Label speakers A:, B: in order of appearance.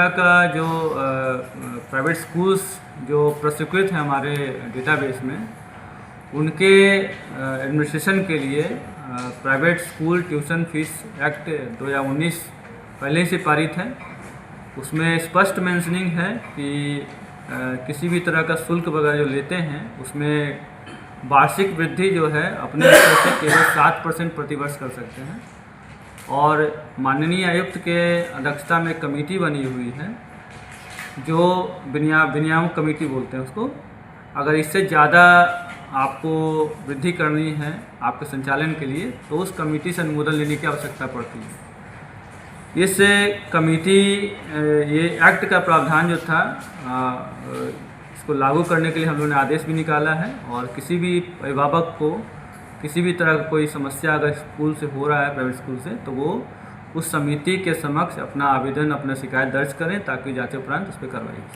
A: तरह का जो प्राइवेट स्कूल्स जो प्रस्वीकृत हैं हमारे डेटाबेस में, उनके एडमिनिस्ट्रेशन के लिए private school tuition fees act 2019 पहले से पारित है। उसमें स्पष्ट मेंशनिंग है कि किसी भी तरह का शुल्क वगैरह जो लेते हैं उसमें वार्षिक वृद्धि जो है अपने स्तर से केवल 7% प्रतिवर्ष कर सकते हैं। और माननीय आयुक्त के अध्यक्षता में कमेटी बनी हुई है जो विनियामक कमेटी बोलते हैं उसको। अगर इससे ज़्यादा आपको वृद्धि करनी है आपके संचालन के लिए तो उस कमेटी से अनुमोदन लेने की आवश्यकता पड़ती है। इस कमेटी ये एक्ट का प्रावधान जो था इसको लागू करने के लिए हम लोगों ने आदेश भी निकाला है। और किसी भी अभिभावक को किसी भी तरह का कोई समस्या अगर स्कूल से हो रहा है प्राइवेट स्कूल से तो वो उस समिति के समक्ष अपना आवेदन अपना शिकायत दर्ज करें ताकि जांच उपरांत उस पर कार्रवाई हो।